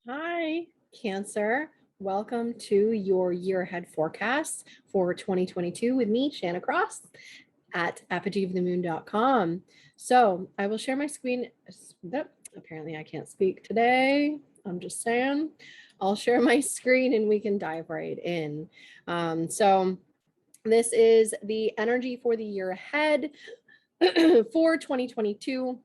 Hi, Cancer. Welcome to your year ahead forecast for 2022 with me, Shanna Cross at apogeeofthemoon.com. So I will share my screen. Apparently I can't speak today. I'm just saying. I'll share my screen and we can dive right in. So this is the energy for the year ahead for 2022.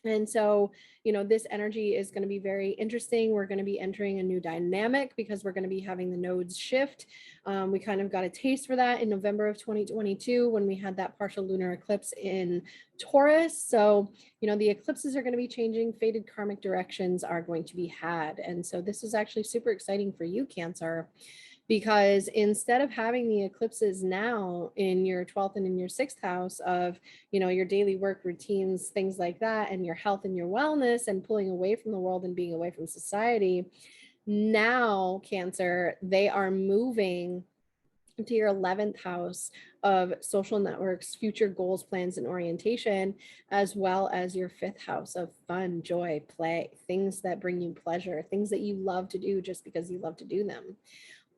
And so, this energy is going to be very interesting. We're going to be entering a new dynamic because we're going to be having the nodes shift. We kind of got a taste for that in November of 2022 when we had that partial lunar eclipse in Taurus. So, the eclipses are going to be changing. Fated karmic directions are going to be had. And so this is actually super exciting for you, Cancer, because instead of having the eclipses now in your 12th and in your 6th house of, your daily work routines, things like that, and your health and your wellness and pulling away from the world and being away from society, now, Cancer, they are moving to your 11th house of social networks, future goals, plans, and orientation, as well as your 5th house of fun, joy, play, things that bring you pleasure, things that you love to do just because you love to do them.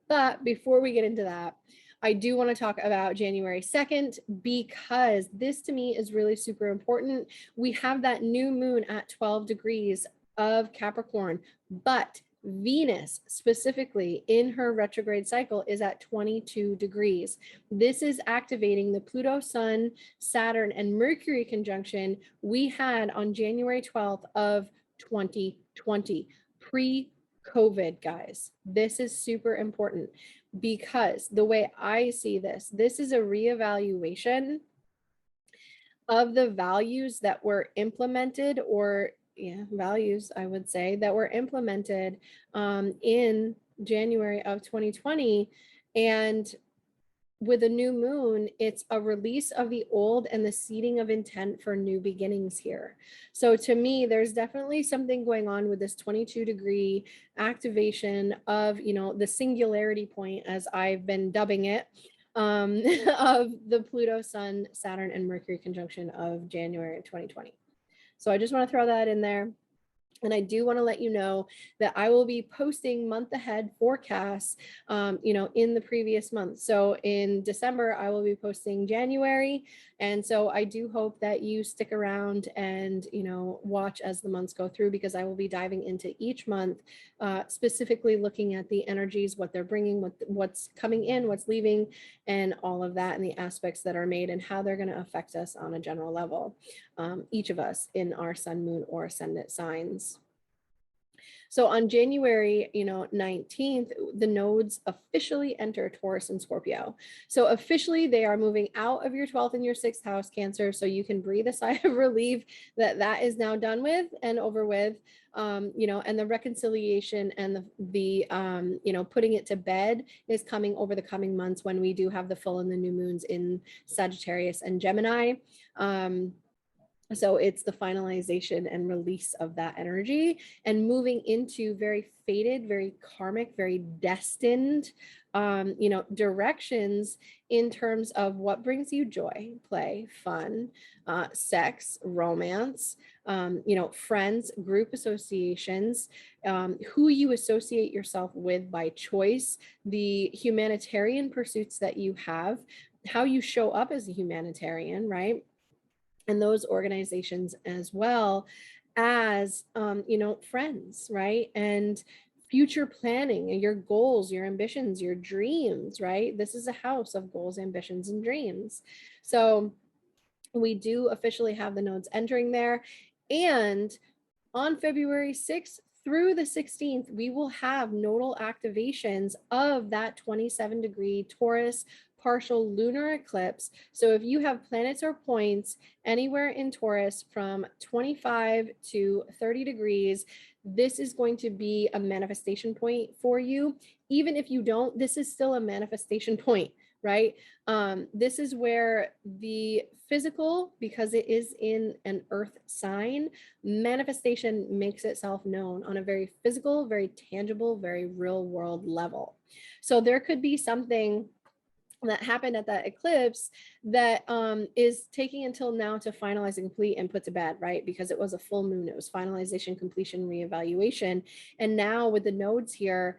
But before we get into that, I do want to talk about January 2nd because this to me is really super important. We have that new moon at 12 degrees of Capricorn, but Venus specifically in her retrograde cycle is at 22 degrees. This is activating the Pluto, Sun, Saturn, and Mercury conjunction we had on January 12th of 2020, pre-COVID, guys. This is super important because the way I see this is a reevaluation of the values that were implemented, or values, I would say, that were implemented in January of 2020. And with a new moon, it's a release of the old and the seeding of intent for new beginnings here. So to me, there's definitely something going on with this 22-degree activation of, the singularity point, as I've been dubbing it, of the Pluto, Sun, Saturn, and Mercury conjunction of January 2020. So I just want to throw that in there. And I do want to let you know that I will be posting month ahead forecasts, in the previous month. So in December, I will be posting January. And so I do hope that you stick around and, watch as the months go through, because I will be diving into each month, specifically looking at the energies, what they're bringing, what's coming in, what's leaving, and all of that, and the aspects that are made and how they're going to affect us on a general level, each of us in our sun, moon, or ascendant signs. So on January, 19th, the nodes officially enter Taurus and Scorpio. So officially they are moving out of your 12th and your 6th house, Cancer. So you can breathe a sigh of relief that that is now done with and over with, and the reconciliation and the putting it to bed is coming over the coming months when we do have the full and the new moons in Sagittarius and Gemini. So it's the finalization and release of that energy and moving into very fated, very karmic, very destined, directions in terms of what brings you joy, play, fun, sex, romance, friends, group associations, who you associate yourself with by choice, the humanitarian pursuits that you have, how you show up as a humanitarian, right? And those organizations, as well as friends, right? And future planning, your goals, your ambitions, your dreams, right? This is a house of goals, ambitions, and dreams. So we do officially have the nodes entering there. And on February 6th through the 16th, we will have nodal activations of that 27-degree Taurus partial lunar eclipse. So if you have planets or points anywhere in Taurus from 25 to 30 degrees, this is going to be a manifestation point for you. Even if you don't, this is still a manifestation point, right? This is where the physical, because it is in an earth sign, manifestation makes itself known on a very physical, very tangible, very real world level. So there could be something that happened at that eclipse that is taking until now to finalize and complete and put to bed, right? Because it was a full moon, it was finalization, completion, reevaluation. And now with the nodes here,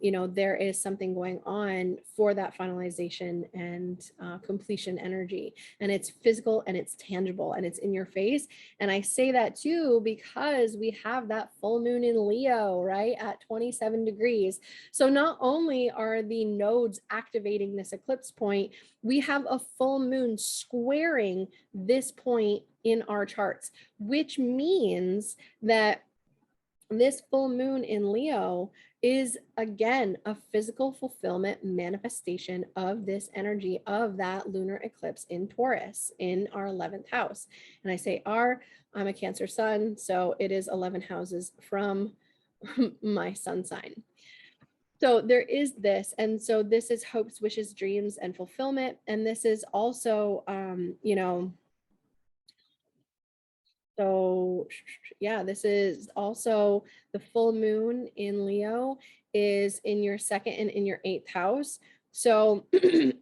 you know, there is something going on for that finalization and completion energy. And it's physical and it's tangible and it's in your face. And I say that too because we have that full moon in Leo, right, at 27 degrees. So not only are the nodes activating this eclipse point, we have a full moon squaring this point in our charts, which means that this full moon in Leo is, again, a physical fulfillment manifestation of this energy of that lunar eclipse in Taurus in our 11th house. And I say I'm a Cancer sun, so it is 11 houses from my sun sign. So there is this, and so this is hopes, wishes, dreams, and fulfillment. And this is also, you know, so yeah, this is also the full moon in Leo is in your second and in your 8th house. So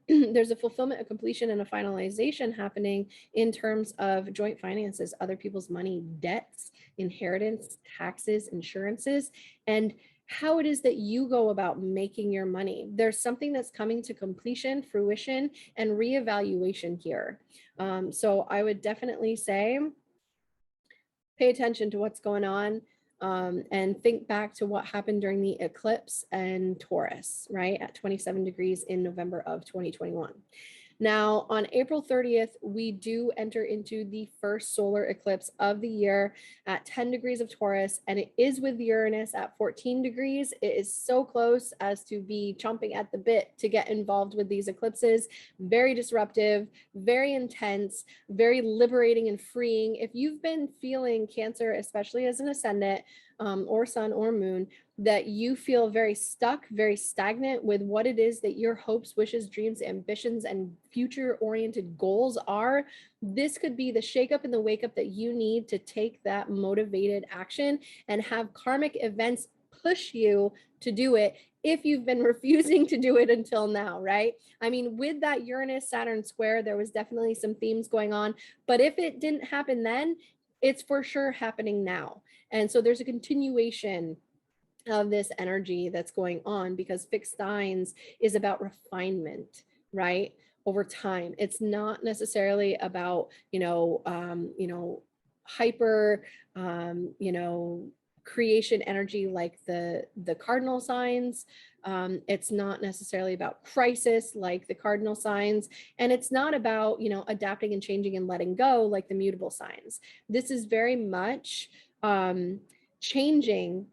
there's a fulfillment, a completion, and a finalization happening in terms of joint finances, other people's money, debts, inheritance, taxes, insurances, and how it is that you go about making your money. There's something that's coming to completion, fruition, and reevaluation here. So I would definitely say, pay attention to what's going on, and think back to what happened during the eclipse and Taurus, right, at 27 degrees in November of 2021. Now, on April 30th, we do enter into the first solar eclipse of the year at 10 degrees of Taurus, and it is with Uranus at 14 degrees. It is so close as to be chomping at the bit to get involved with these eclipses. Very disruptive, very intense, very liberating and freeing. If you've been feeling Cancer, especially as an ascendant, or sun or moon, that you feel very stuck, very stagnant with what it is that your hopes, wishes, dreams, ambitions, and future-oriented goals are, this could be the shake-up and the wake-up that you need to take that motivated action and have karmic events push you to do it if you've been refusing to do it until now, right? I mean, with that Uranus-Saturn square, there was definitely some themes going on, but if it didn't happen then, it's for sure happening now. And so there's a continuation of this energy that's going on because fixed signs is about refinement, right? Over time. It's not necessarily about, hyper, creation energy like the cardinal signs. It's not necessarily about crisis like the cardinal signs, and it's not about, adapting and changing and letting go like the mutable signs. This is very much changing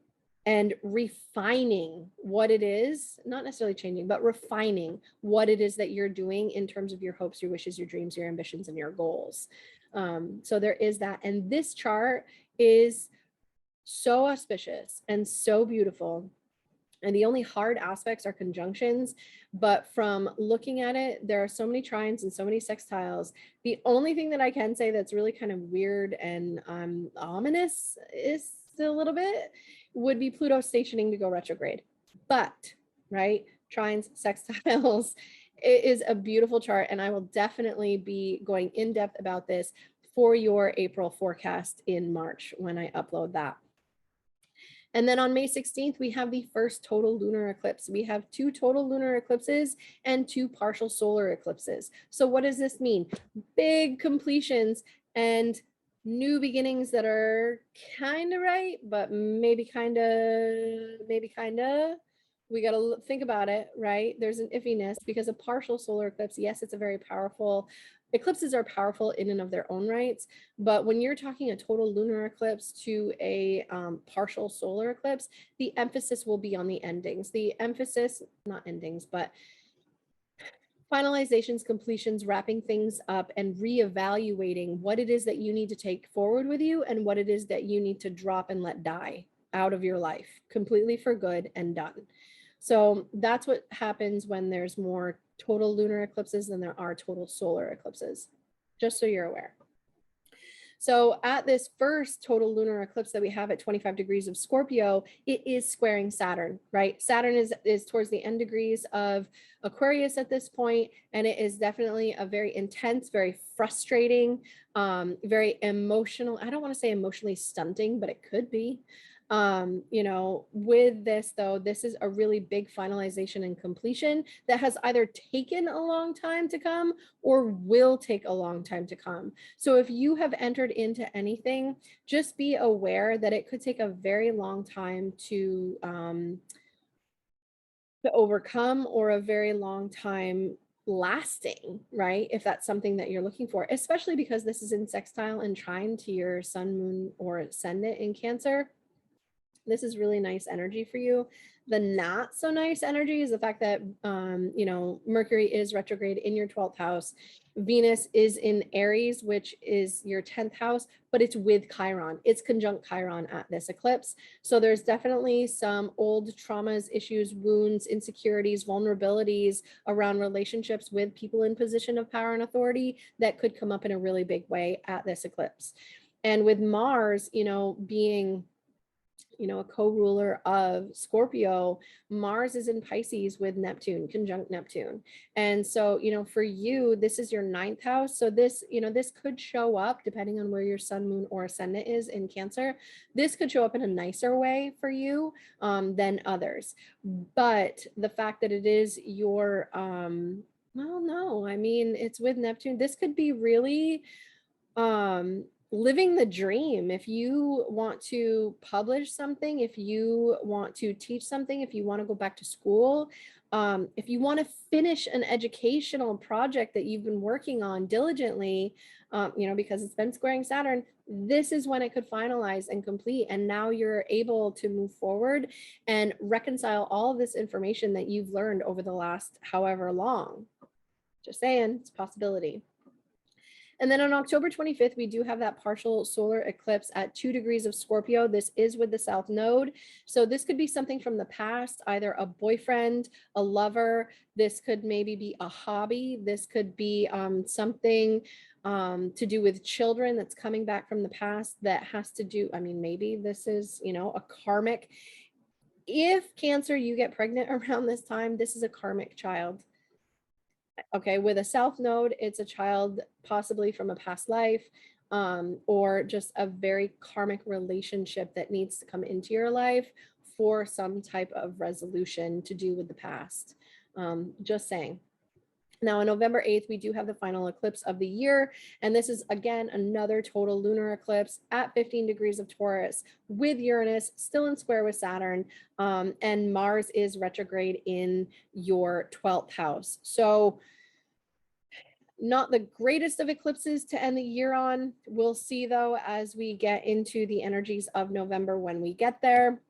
and refining what it is, not necessarily changing, but refining what it is that you're doing in terms of your hopes, your wishes, your dreams, your ambitions, and your goals. So there is that. And this chart is so auspicious and so beautiful. And the only hard aspects are conjunctions, but from looking at it, there are so many trines and so many sextiles. The only thing that I can say that's really kind of weird and ominous is a little bit would be Pluto stationing to go retrograde. But, right, trines, sextiles, it is a beautiful chart, and I will definitely be going in depth about this for your April forecast in March when I upload that. And then on May 16th, we have the first total lunar eclipse. We have 2 total lunar eclipses and 2 partial solar eclipses. So what does this mean? Big completions and new beginnings that are kind of right, but maybe kind of, we got to think about it, right? There's an iffiness because a partial solar eclipse, yes, it's a very powerful, eclipses are powerful in and of their own rights, but when you're talking a total lunar eclipse to a partial solar eclipse, the emphasis will be on the endings. The emphasis, not endings, but finalizations, completions, wrapping things up, and reevaluating what it is that you need to take forward with you and what it is that you need to drop and let die out of your life completely for good and done. So that's what happens when there's more total lunar eclipses than there are total solar eclipses, just so you're aware. So at this first total lunar eclipse that we have at 25 degrees of Scorpio, it is squaring Saturn, right? Saturn is towards the end degrees of Aquarius at this point, and it is definitely a very intense, very frustrating, very emotional. I don't want to say emotionally stunting, but it could be. You know, with this though, this is a really big finalization and completion that has either taken a long time to come or will take a long time to come. So if you have entered into anything, just be aware that it could take a very long time to overcome, or a very long time lasting, right? If that's something that you're looking for, especially because this is in sextile and trine to your sun, moon, or ascendant in Cancer. This is really nice energy for you. The not so nice energy is the fact that, you know, Mercury is retrograde in your 12th house. Venus is in Aries, which is your 10th house, but it's with Chiron. It's conjunct Chiron at this eclipse. So there's definitely some old traumas, issues, wounds, insecurities, vulnerabilities around relationships with people in position of power and authority that could come up in a really big way at this eclipse. And with Mars, you know, being, you know, a co-ruler of Scorpio, Mars is in Pisces with Neptune, conjunct Neptune. And so, you know, for you, this is your 9th house. So this, you know, this could show up depending on where your sun, moon, or ascendant is in Cancer. This could show up in a nicer way for you than others. But the fact that it is your, well, no, I mean, it's with Neptune. This could be really, living the dream. If you want to publish something, if you want to teach something, if you want to go back to school, if you want to finish an educational project that you've been working on diligently, you know, because it's been squaring Saturn, this is when it could finalize and complete. And now you're able to move forward and reconcile all of this information that you've learned over the last however long. Just saying, it's a possibility. And then on October 25th, we do have that partial solar eclipse at 2 degrees of Scorpio. This is with the South Node. So this could be something from the past, either a boyfriend, a lover. This could maybe be a hobby. This could be something to do with children that's coming back from the past that has to do, I mean, maybe this is, you know, a karmic. If Cancer, you get pregnant around this time, this is a karmic child. Okay, with a South Node, it's a child possibly from a past life, or just a very karmic relationship that needs to come into your life for some type of resolution to do with the past. Just saying. Now, on November 8th, we do have the final eclipse of the year. And this is, again, another total lunar eclipse at 15 degrees of Taurus with Uranus still in square with Saturn. And Mars is retrograde in your 12th house. So not the greatest of eclipses to end the year on. We'll see, though, as we get into the energies of November when we get there.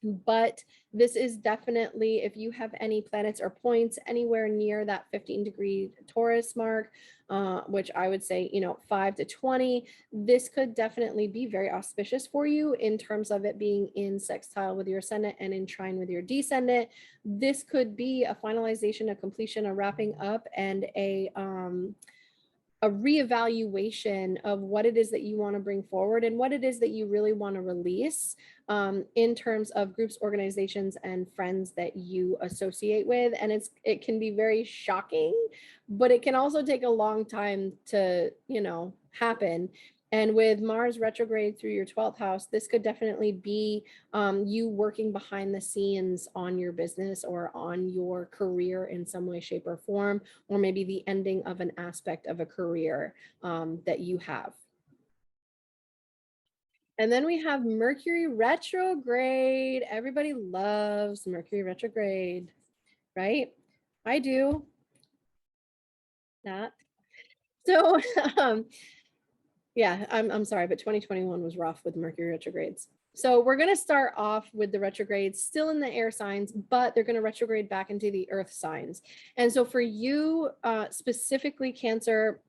But this is definitely, if you have any planets or points anywhere near that 15-degree Taurus mark, which I would say, you know, 5 to 20, this could definitely be very auspicious for you in terms of it being in sextile with your ascendant and in trine with your descendant. This could be a finalization, a completion, a wrapping up, and a reevaluation of what it is that you want to bring forward and what it is that you really want to release in terms of groups, organizations, and friends that you associate with. And it can be very shocking, but it can also take a long time to, you know, happen. And with Mars retrograde through your 12th house, this could definitely be you working behind the scenes on your business or on your career in some way, shape, or form, or maybe the ending of an aspect of a career that you have. And then we have Mercury retrograde. Everybody loves Mercury retrograde, right? I do. Not. So yeah, I'm sorry, but 2021 was rough with Mercury retrogrades. So we're going to start off with the retrogrades still in the air signs, but they're going to retrograde back into the earth signs. And so for you, specifically Cancer,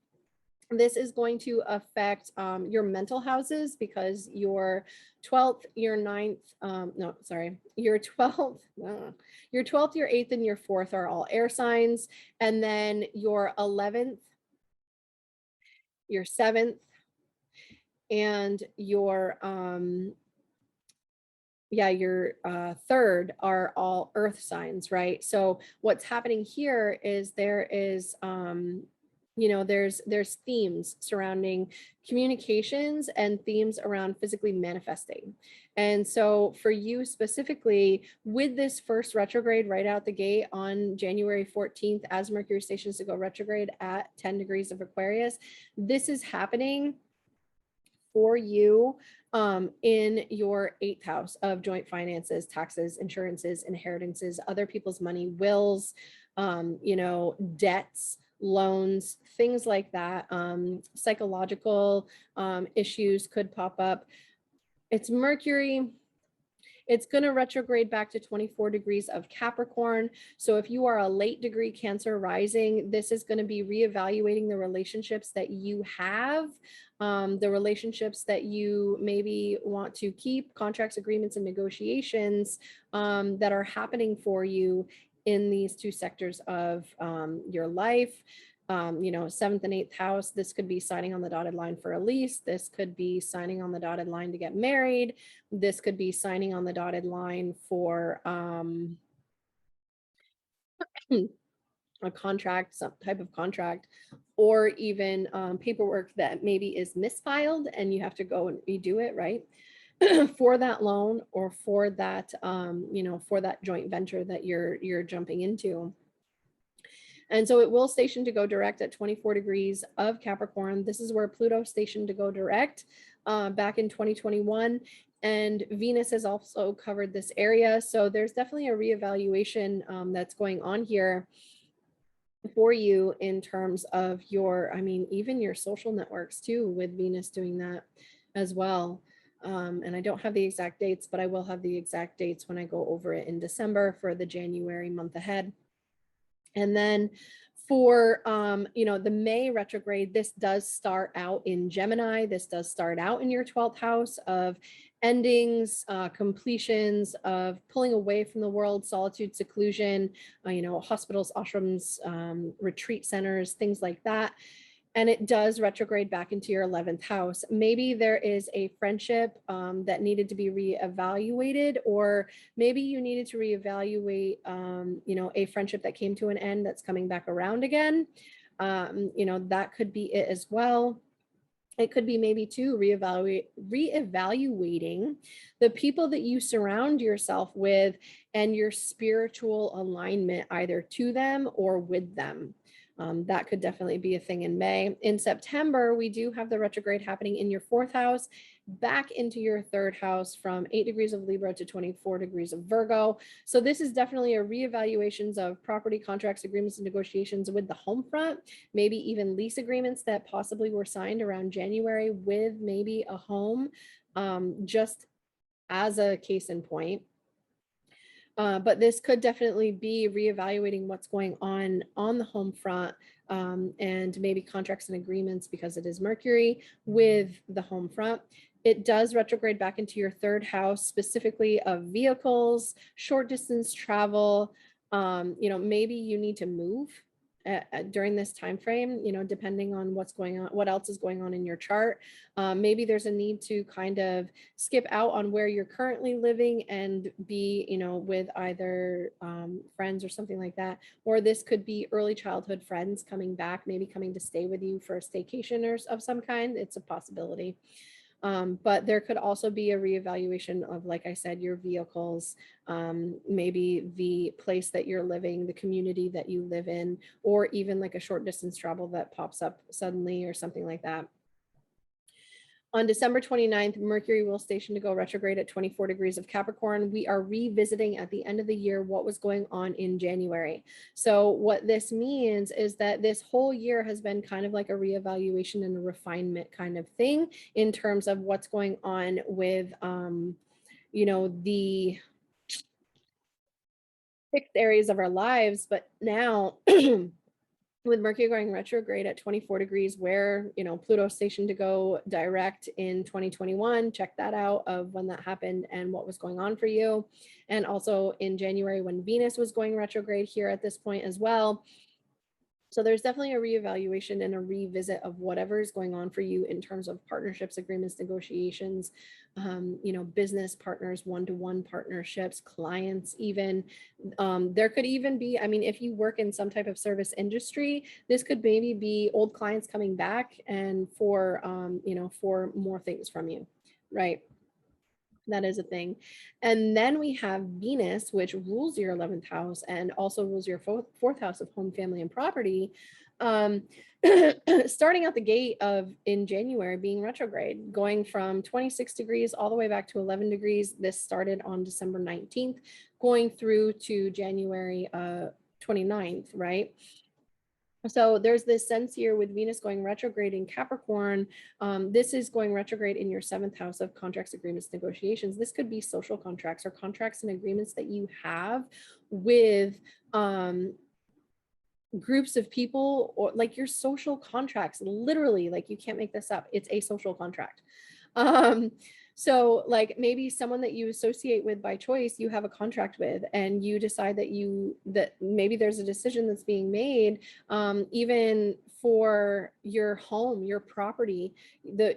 this is going to affect your mental houses, because your 12th, your 9th, no, sorry, your 12th, your 12th, your 8th, and your 4th are all air signs. And then your 11th, your 7th, and your third are all earth signs, right? So what's happening here is there is there's themes surrounding communications and themes around physically manifesting. And so for you specifically, with this first retrograde right out the gate on January 14th, as Mercury stations to go retrograde at 10 degrees of Aquarius, this is happening for you in your 8th house of joint finances, taxes, insurances, inheritances, other people's money, wills, debts, loans, things like that. Psychological issues could pop up. It's Mercury. It's going to retrograde back to 24 degrees of Capricorn. So if you are a late degree Cancer rising, this is going to be reevaluating the relationships that you have, the relationships that you maybe want to keep, contracts, agreements, and negotiations that are happening for you in these two sectors of your life. 7th and 8th house, this could be signing on the dotted line for a lease. This could be signing on the dotted line to get married. This could be signing on the dotted line for a contract, some type of contract, or even paperwork that maybe is misfiled and you have to go and redo it, right? For that loan or for that, for that joint venture that you're jumping into. And so it will station to go direct at 24 degrees of Capricorn. This is where Pluto stationed to go direct back in 2021. And Venus has also covered this area. So there's definitely a reevaluation that's going on here for you in terms of your, even your social networks too, with Venus doing that as well. And I don't have the exact dates, but I will have the exact dates when I go over it in December for the January month ahead. And then for, the May retrograde, this does start out in Gemini. This does start out in your 12th house of endings, completions, of pulling away from the world, solitude, seclusion, hospitals, ashrams, retreat centers, things like that. And it does retrograde back into your 11th house. Maybe there is a friendship that needed to be reevaluated, or maybe you needed to reevaluate, a friendship that came to an end that's coming back around again. That could be it as well. It could be maybe too reevaluating the people that you surround yourself with and your spiritual alignment either to them or with them. That could definitely be a thing in May. In September, we do have the retrograde happening in your 4th house, back into your 3rd house from 8 degrees of Libra to 24 degrees of Virgo. So this is definitely a reevaluations of property, contracts, agreements, and negotiations with the home front, maybe even lease agreements that possibly were signed around January with maybe a home, just as a case in point. But this could definitely be reevaluating what's going on the home front, and maybe contracts and agreements, because it is Mercury with the home front. It does retrograde back into your 3rd house, specifically of vehicles, short distance travel. Maybe you need to move during this time frame, depending on what's going on, what else is going on in your chart. Maybe there's a need to kind of skip out on where you're currently living and be, with either friends or something like that. Or this could be early childhood friends coming back, maybe coming to stay with you for a staycation or of some kind. It's a possibility. But there could also be a reevaluation of, like I said, your vehicles, maybe the place that you're living, the community that you live in, or even like a short distance travel that pops up suddenly or something like that. On December 29th, Mercury will station to go retrograde at 24 degrees of Capricorn. We are revisiting at the end of the year what was going on in January. So what this means is that this whole year has been kind of like a reevaluation and a refinement kind of thing in terms of what's going on with, the fixed areas of our lives. But now, with Mercury going retrograde at 24 degrees, where, Pluto stationed to go direct in 2021, check that out of when that happened and what was going on for you. And also in January when Venus was going retrograde here at this point as well. So there's definitely a reevaluation and a revisit of whatever is going on for you in terms of partnerships, agreements, negotiations, business partners, one-to-one partnerships, clients, even. There could even be, I mean, if you work in some type of service industry, this could maybe be old clients coming back and for more things from you, right? That is a thing. And then we have Venus, which rules your 11th house and also rules your fourth house of home, family, and property. Starting out the gate in January being retrograde, going from 26 degrees all the way back to 11 degrees. This started on December 19th, going through to January 29th, right? So there's this sense here with Venus going retrograde in Capricorn. This is going retrograde in your 7th house of contracts, agreements, negotiations. This could be social contracts or contracts and agreements that you have with groups of people, or like your social contracts, literally, like you can't make this up. It's a social contract. So like maybe someone that you associate with by choice, you have a contract with, and you decide that maybe there's a decision that's being made, even for your home, your property,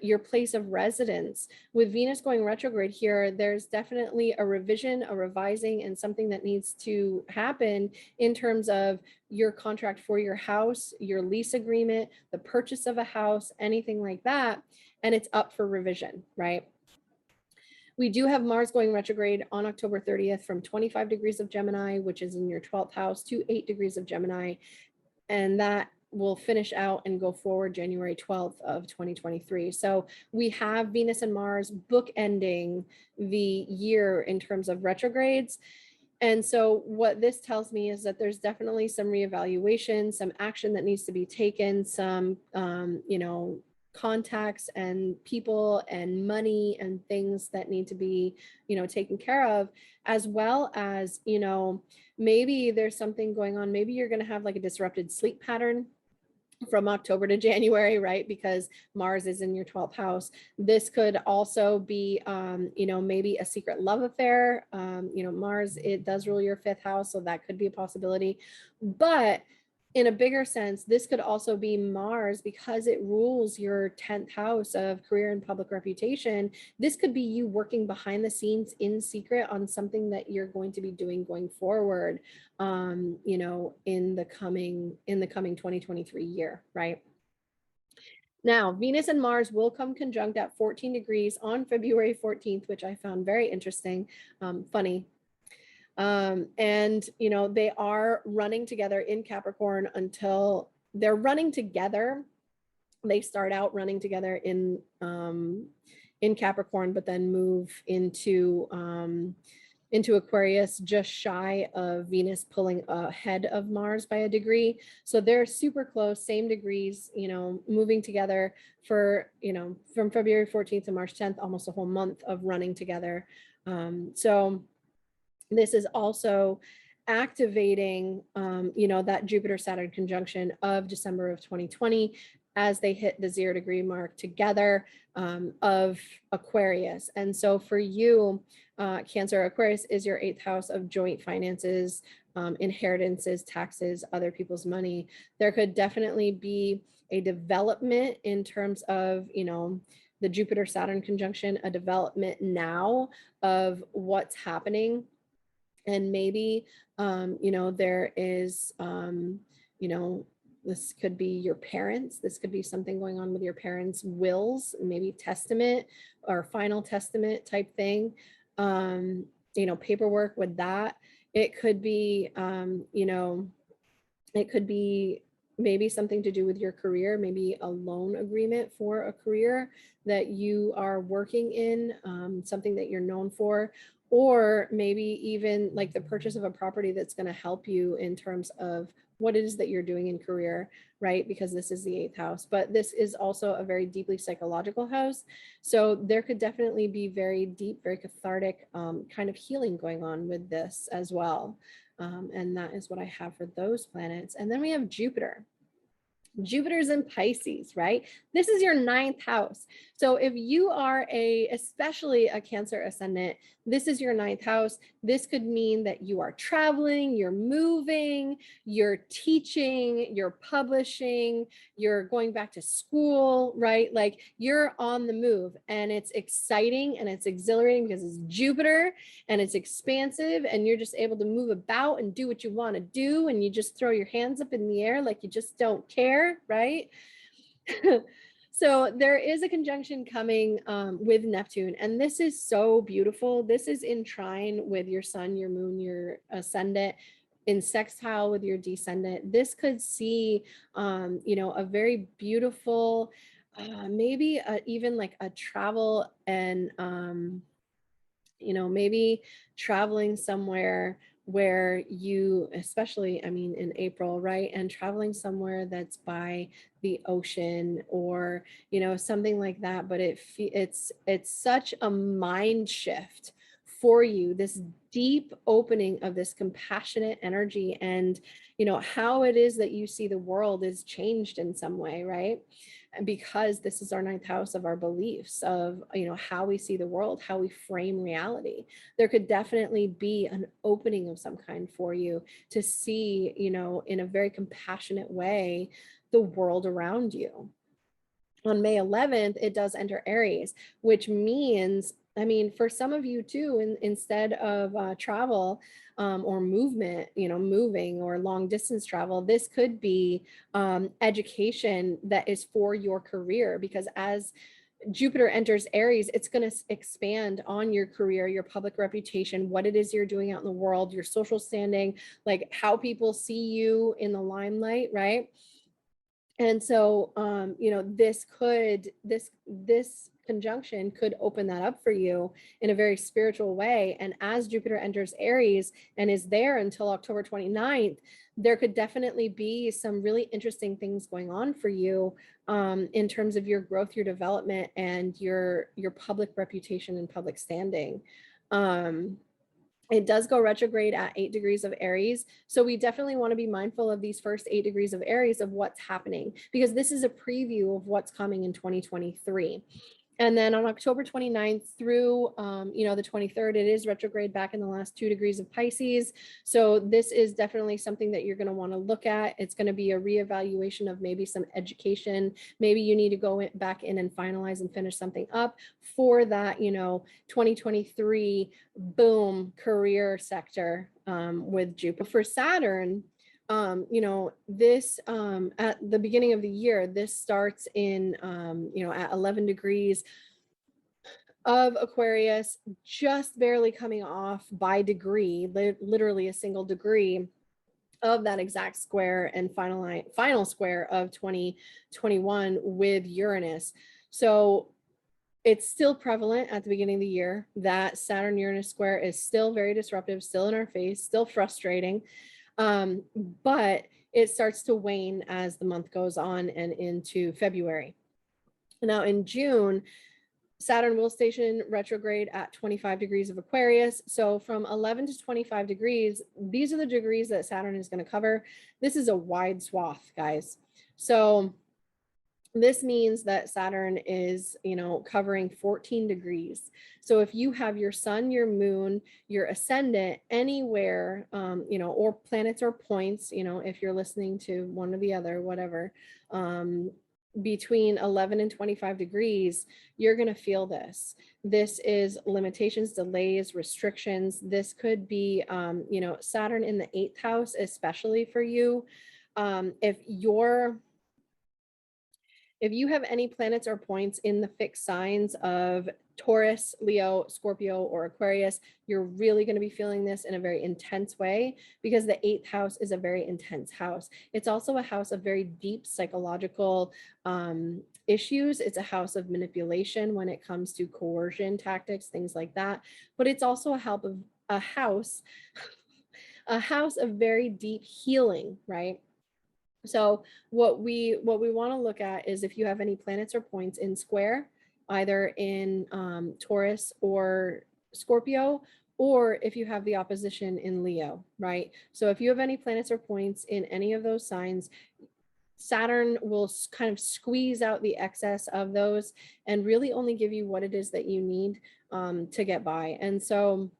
your place of residence. With Venus going retrograde here, there's definitely a revision, a revising, and something that needs to happen in terms of your contract for your house, your lease agreement, the purchase of a house, anything like that. And it's up for revision, right? We do have Mars going retrograde on October 30th from 25 degrees of Gemini, which is in your 12th house, to 8 degrees of Gemini. And that will finish out and go forward January 12th of 2023. So we have Venus and Mars bookending the year in terms of retrogrades. And so what this tells me is that there's definitely some reevaluation, some action that needs to be taken, some, contacts and people and money and things that need to be, taken care of, as well as, maybe there's something going on. Maybe you're going to have like a disrupted sleep pattern from October to January, right? Because Mars is in your 12th house. This could also be, maybe a secret love affair. Mars, it does rule your 5th house, so that could be a possibility. But in a bigger sense, this could also be Mars, because it rules your 10th house of career and public reputation. This could be you working behind the scenes in secret on something that you're going to be doing going forward, in the coming 2023 year, right? Now, Venus and Mars will come conjunct at 14 degrees on February 14th, which I found very interesting, funny. And they are running together in Capricorn until they're running together. They start out running together in Capricorn, but then move into Aquarius, just shy of Venus pulling ahead of Mars by a degree. So they're super close, same degrees, moving together for, from February 14th to March 10th, almost a whole month of running together. So this is also activating, that Jupiter-Saturn conjunction of December of 2020 as they hit the 0 degree mark together, of Aquarius. And so for you, Cancer, Aquarius is your 8th house of joint finances, inheritances, taxes, other people's money. There could definitely be a development in terms of, the Jupiter-Saturn conjunction, a development now of what's happening. And maybe, there is, this could be your parents. This could be something going on with your parents' wills, maybe testament or final testament type thing, paperwork with that. It could be, it could be maybe something to do with your career, maybe a loan agreement for a career that you are working in, something that you're known for, or maybe even like the purchase of a property that's going to help you in terms of what it is that you're doing in career, right? Because this is the 8th house, but this is also a very deeply psychological house. So there could definitely be very deep, very cathartic, kind of healing going on with this as well. And that is what I have for those planets. And then we have Jupiter. Jupiter's in Pisces, right? This is your 9th house. So if you are especially a Cancer ascendant, this is your 9th house. This could mean that you are traveling, you're moving, you're teaching, you're publishing, you're going back to school, right? Like you're on the move, and it's exciting and it's exhilarating because it's Jupiter and it's expansive, and you're just able to move about and do what you want to do, and you just throw your hands up in the air like you just don't care, right? So there is a conjunction coming with Neptune, and this is so beautiful. This is in trine with your sun, your moon, your ascendant, in sextile with your descendant. This could see, a very beautiful, maybe even like a travel and, maybe traveling somewhere where you, especially, I mean, in April, right? And traveling somewhere that's by the ocean or, something like that. But it's such a mind shift for you, this deep opening of this compassionate energy, and, how it is that you see the world is changed in some way, right? And because this is our 9th house of our beliefs, of, how we see the world, how we frame reality, there could definitely be an opening of some kind for you to see, in a very compassionate way, the world around you. On May 11th, it does enter Aries, which means, I mean, for some of you too, instead of travel or movement, moving or long distance travel, this could be education that is for your career, because as Jupiter enters Aries, it's going to expand on your career, your public reputation, what it is you're doing out in the world, your social standing, like how people see you in the limelight, right? And so, this conjunction could open that up for you in a very spiritual way. And as Jupiter enters Aries and is there until October 29th, there could definitely be some really interesting things going on for you in terms of your growth, your development, and your public reputation and public standing. It does go retrograde at 8 degrees of Aries. So we definitely want to be mindful of these first 8 degrees of Aries, of what's happening, because this is a preview of what's coming in 2023. And then on October 29th through, the 23rd, it is retrograde back in the last 2 degrees of Pisces. So this is definitely something that you're going to want to look at. It's going to be a reevaluation of maybe some education. Maybe you need to go back in and finalize and finish something up for that, 2023 boom career sector with Jupiter. For Saturn, this at the beginning of the year, this starts in, at 11 degrees of Aquarius, just barely coming off by degree, literally a single degree of that exact square and final square of 2021 with Uranus. So it's still prevalent at the beginning of the year. That Saturn-Uranus square is still very disruptive, still in our face, still frustrating. But it starts to wane as the month goes on and into February. Now in June, Saturn will station retrograde at 25 degrees of Aquarius. So from 11 to 25 degrees, these are the degrees that Saturn is going to cover. This is a wide swath, guys. So this means that Saturn is, covering 14 degrees. So if you have your sun, your moon, your ascendant anywhere, or planets or points, if you're listening to one or the other, whatever, between 11 and 25 degrees, you're going to feel this. This is limitations, delays, restrictions. This could be, Saturn in the 8th house, especially for you. If you have any planets or points in the fixed signs of Taurus, Leo, Scorpio, or Aquarius, you're really going to be feeling this in a very intense way, because the 8th house is a very intense house. It's also a house of very deep psychological issues. It's a house of manipulation when it comes to coercion tactics, things like that. But it's also a house of very deep healing, right? So what we want to look at is if you have any planets or points in square, either in Taurus or Scorpio, or if you have the opposition in Leo, right? So if you have any planets or points in any of those signs, Saturn will kind of squeeze out the excess of those and really only give you what it is that you need to get by. And so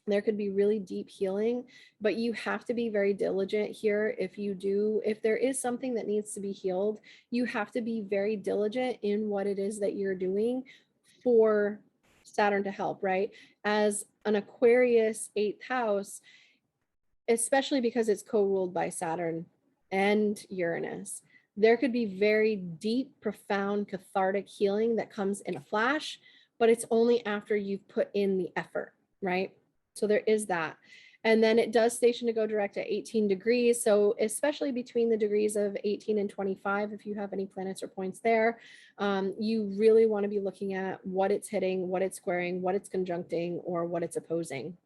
there could be really deep healing, but you have to be very diligent here. If there is something that needs to be healed, you have to be very diligent in what it is that you're doing for Saturn to help, right? As an Aquarius 8th house, especially because it's co-ruled by Saturn and Uranus, there could be very deep, profound, cathartic healing that comes in a flash, but it's only after you've put in the effort, right? So there is that. And then it does station to go direct at 18 degrees. So especially between the degrees of 18 and 25, if you have any planets or points there, you really want to be looking at what it's hitting, what it's squaring, what it's conjuncting, or what it's opposing.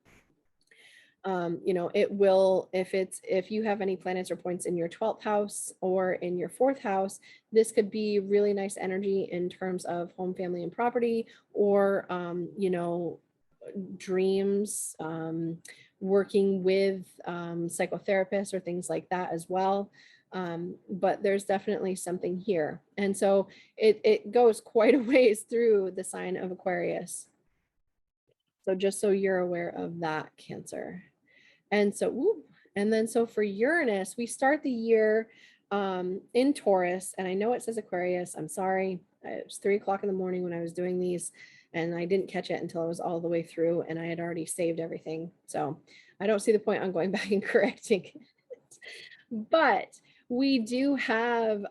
It will, if you have any planets or points in your 12th house or in your 4th house, this could be really nice energy in terms of home, family, and property, or, dreams, working with psychotherapists or things like that as well. But there's definitely something here. And so it goes quite a ways through the sign of Aquarius. So just so you're aware of that, Cancer. And so, so for Uranus, we start the year in Taurus, and I know it says Aquarius. I'm sorry. It was 3 o'clock in the morning when I was doing these, and I didn't catch it until I was all the way through, and I had already saved everything. So I don't see the point on going back and correcting it. But we do have,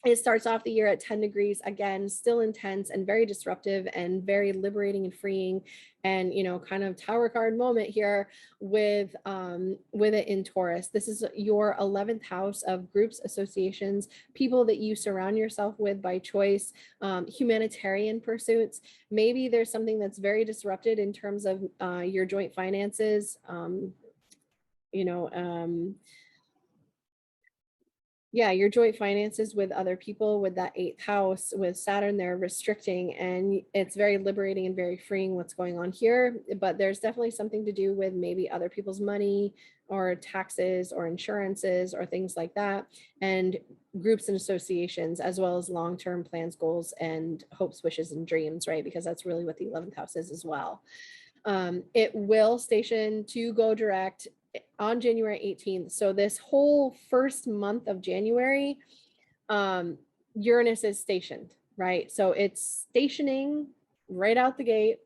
it starts off the year at 10 degrees, again, still intense and very disruptive and very liberating and freeing, and kind of tower card moment here with it in Taurus. This is your 11th house of groups, associations, people that you surround yourself with by choice, humanitarian pursuits. Maybe there's something that's very disrupted in terms of your joint finances, your joint finances with other people. With that 8th house with Saturn, they're restricting, and it's very liberating and very freeing what's going on here. But there's definitely something to do with maybe other people's money or taxes or insurances or things like that, and groups and associations, as well as long-term plans, goals, and hopes, wishes, and dreams, right? Because that's really what the 11th house is as well. It will station to go direct on January 18th. So this whole first month of January, Uranus is stationed, right? So it's stationing right out the gate,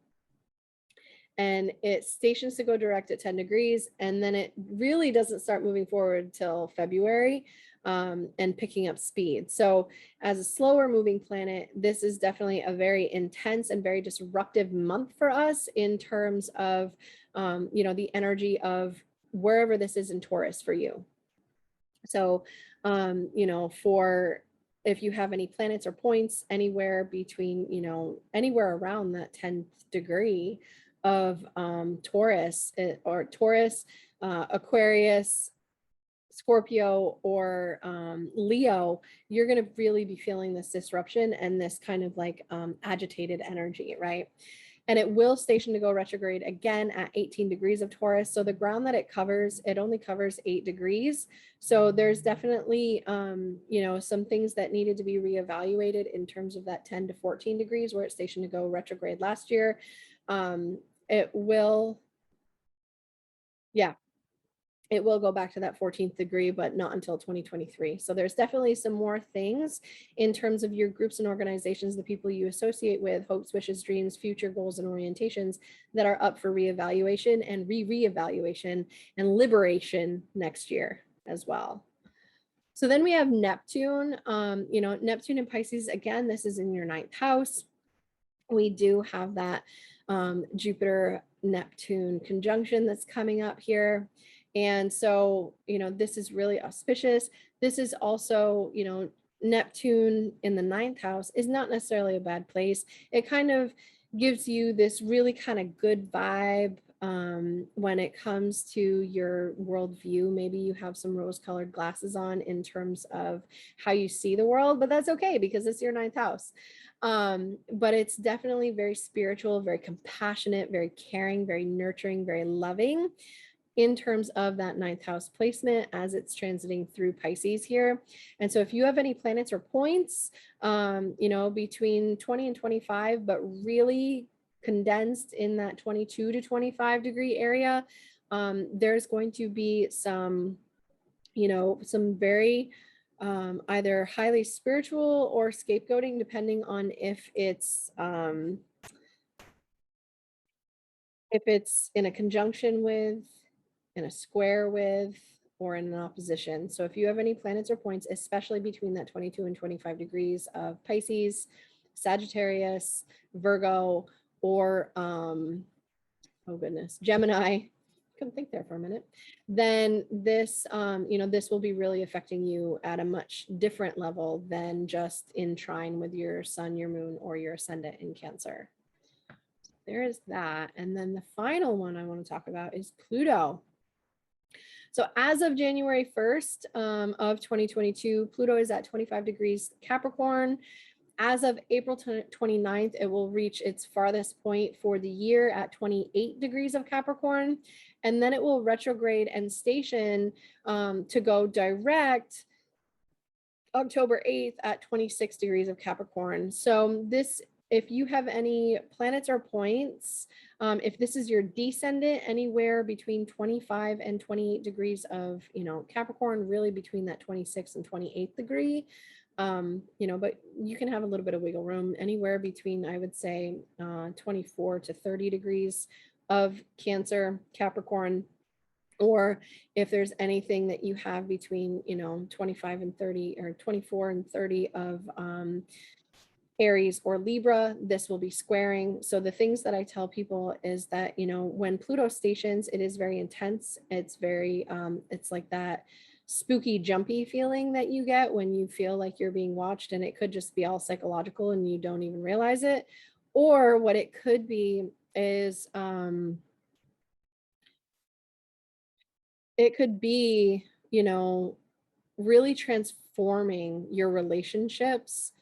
and it stations to go direct at 10 degrees. And then it really doesn't start moving forward till February, and picking up speed. So as a slower moving planet, this is definitely a very intense and very disruptive month for us in terms of, the energy of wherever this is in Taurus for you. So, for if you have any planets or points anywhere between, anywhere around that 10th degree of Taurus, or Taurus, Aquarius, Scorpio, or Leo, you're going to really be feeling this disruption and this kind of like agitated energy, right? And it will station to go retrograde again at 18 degrees of Taurus. So the ground that it covers, it only covers 8 degrees. So there's definitely, some things that needed to be reevaluated in terms of that 10 to 14 degrees where it stationed to go retrograde last year. It will go back to that 14th degree, but not until 2023. So there's definitely some more things in terms of your groups and organizations, the people you associate with, hopes, wishes, dreams, future goals, and orientations that are up for reevaluation and reevaluation and liberation next year as well. So then we have Neptune. Neptune in Pisces, again, this is in your 9th house. We do have that Jupiter-Neptune conjunction that's coming up here. And so, this is really auspicious. This is also, Neptune in the 9th house is not necessarily a bad place. It kind of gives you this really kind of good vibe when it comes to your worldview. Maybe you have some rose-colored glasses on in terms of how you see the world, but that's okay because it's your 9th house. But it's definitely very spiritual, very compassionate, very caring, very nurturing, very loving. in terms of that 9th house placement as it's transiting through Pisces here. And so if you have any planets or points, you know, between 20 and 25, but really condensed in that 22 to 25 degree area, there's going to be some, you know, some very either highly spiritual or scapegoating, depending on if it's in a conjunction with, in a square with, or in an opposition. So if you have any planets or points, especially between that 22 and 25 degrees of Pisces, Sagittarius, Virgo, or oh goodness, Gemini, couldn't think there for a minute, then this, you know, this will be really affecting you at a much different level than just in trine with your sun, your moon, or your ascendant in Cancer. There is that. And then the final one I want to talk about is Pluto. So as of January 1st of 2022, Pluto is at 25 degrees Capricorn. As of April 29th, it will reach its farthest point for the year at 28 degrees of Capricorn. And then it will retrograde and station to go direct October 8th at 26 degrees of Capricorn. So this, if you have any planets or points, if this is your descendant, anywhere between 25 and 28 degrees of, you know, Capricorn, really between that 26 and 28th degree, you know, but you can have a little bit of wiggle room anywhere between, I would say, 24 to 30 degrees of Cancer, Capricorn, or if there's anything that you have between, you know, 25 and 30 or 24 and 30 of Aries or Libra, this will be squaring. So the things that I tell people is that, you know, when Pluto stations, it is very intense. It's very, it's like that spooky, jumpy feeling that you get when you feel like you're being watched, and it could just be all psychological and you don't even realize it. Or what it could be is, it could be, you know, really transforming your relationships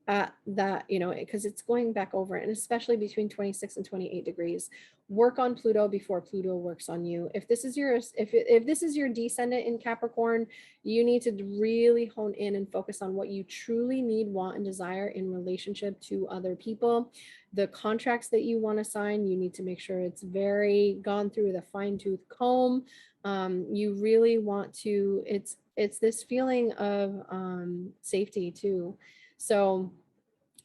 at that, you know, because it's going back over, and especially between 26 and 28 degrees. Work on Pluto before Pluto works on you. If this is your, if this is your descendant in Capricorn, you need to really hone in and focus on what you truly need, want, and desire in relationship to other people. The contracts that you want to sign, you need to make sure it's very gone through with a fine-tooth comb. You really want to, it's this feeling of safety too. So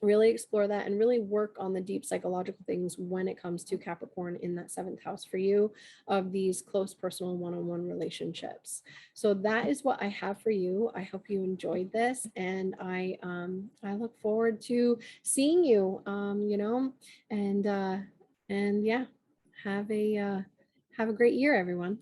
really explore that and really work on the deep psychological things when it comes to Capricorn in that 7th house for you, of these close personal one-on-one relationships. So that is what I have for you. I hope you enjoyed this, and I look forward to seeing you, you know, and yeah, have a great year, everyone.